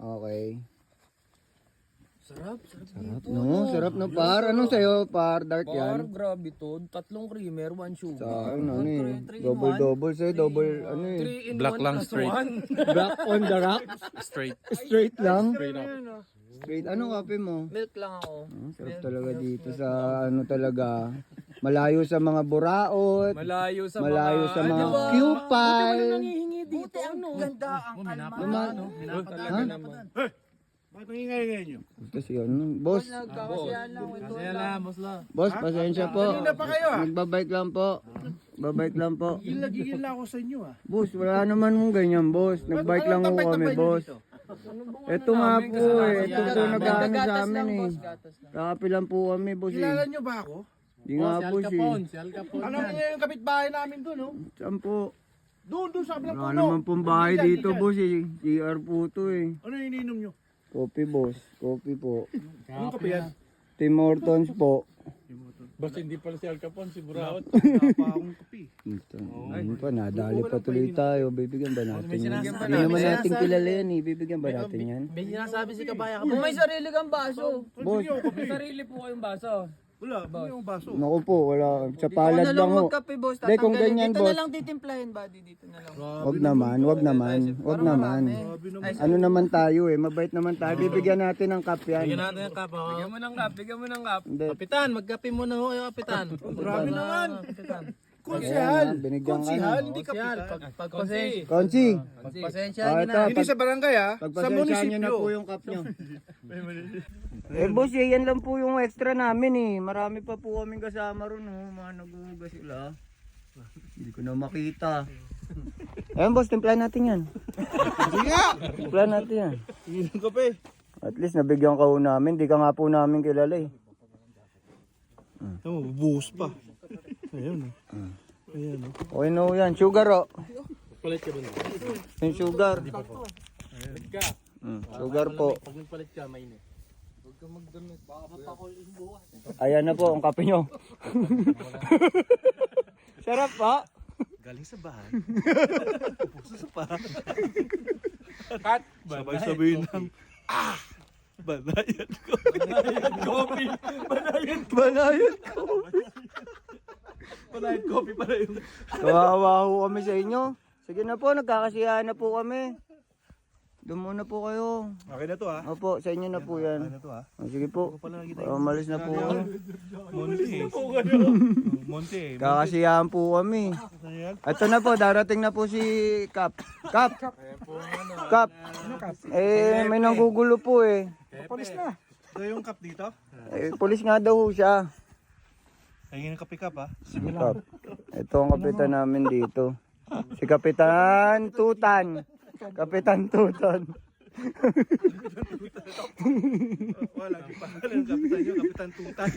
Okay. Sarap Sarap, dito. no? Sarap na par. Anong sa'yo, par? Dark Par, yan? grabe to. 3 creamer, 1 Sa sugar. akin, ano eh. Three in Double sa'yo, double, ano eh. 3 in Black 1 lang, plus straight. 1. Black on the rocks. Straight. Straight lang. Straight up. Straight. Anong kape mo? Milk lang ako. Sarap talaga dito sa ano talaga. Malayo sa mga buraot. Malayo sa mga pupil. Nangihingi dito. Ano? Ganda ang kalma. Ha? naman. Bakit nangingay nyo? Kasi ano, boss. Nagkakasiyahan lang. Ito lang. Boss, pasensya po. Kanina pa kayo, ah. Nagbabike lang po. Babike lang po. Gigil na ako sa inyo ah. Boss, wala naman mong ganyan, boss. Nagbike lang po kami, boss. Ito nga po eh. Ito po nag-ano sa amin eh. Kakapilan po kami, boss eh. Kilala nyo ba ako? Di nga po siya. Alam niyo yung kapitbahay namin doon, no? Saan po? Doon sa kabilang Wala puno. naman pong bahay dito, boss eh. CR po to eh. Ano yung ininom nyo? Coffee, boss. Coffee po. Anong kape yan? Tim Hortons po. Basta hindi pala si Al Capone, si Buraot. Wala pa akong kape. Ito. Ano pa, nadali pa tuloy tayo. Bibigyan ba natin yan? Hindi naman natin kilala yan eh. Bibigyan ba natin yan? May sinasabi si Kabaya. Kung may sarili kang baso. Boss, May sarili po kayong baso. Wala, yung baso. naku po, wala. Sa palad Dito lang na lang ho. magkape, boss. Hindi, kung Tatanggalin. ganyan, Dito boss. na lang titimplahin, buddy. Dito na lang. Wag naman, wag naman. Wag naman. Ano naman tayo eh. Mabait naman tayo. Bibigyan natin ng cup yan. natin ang kapa. Bigyan mo ng cup, bigyan mo ng cup. Hindi. Kapitan, magkape muna ho, kapitan. Grabe naman. Kapitan. Konsihal. Ayan, binigyan ka Konsihal, na. hindi kapitan. Pagpasensya. Konsi, Pagpasensya Ah, nyo ito, na. Hindi sa barangay ah. Sa pagpasensyahan nyo na po munisipyo. yung cup nyo. Eh boss, eh, yan lang po yung extra namin eh. Marami pa po kaming kasama ron oh. Mga nag-uugas sila. Hindi ko na makita. Ayun boss, timplahan natin yan. Sige nga. Timplahan natin yan. Ininom kape. At least nabigyan ka ho namin. Di ka nga po namin kilala eh. Ano, buhos pa. Ayun oh. Ayan oh. Okay no yan. Sugar oh. Palit ka ba na? Yung sugar. Palit ka. Sugar po. Pag nagpalit ka, mainit. Ayan na po ang kape nyo. Sarap pa. Galing sa bahay. Puso sa pa. Sabay sabihin ng banayan ko. Coffee. Banayan ko. Banayan coffee pala yung. Kawawa ho kami sa inyo. Sige na po, nagkakasiyahan na po kami. Doon muna po kayo. Okay na to ah. Opo, sa inyo na po yan. Ano to ah? Oh, sige po. Umalis na po kami. Monte. Monte. Kakasiyahan po kami. Ito na po, darating na po si Kap. Kap! Kap! Eh, may nanggugulo po eh. Polis na. Ito yung cup dito. Eh, pulis nga daw ho siya. Ayun yung kape cup ah. Kap. Ito ang kapitan namin dito. Si Kapitan Tutan. Kapitan Tutan. Wala, di pa. Kapitan nyo, Kapitan Tutan.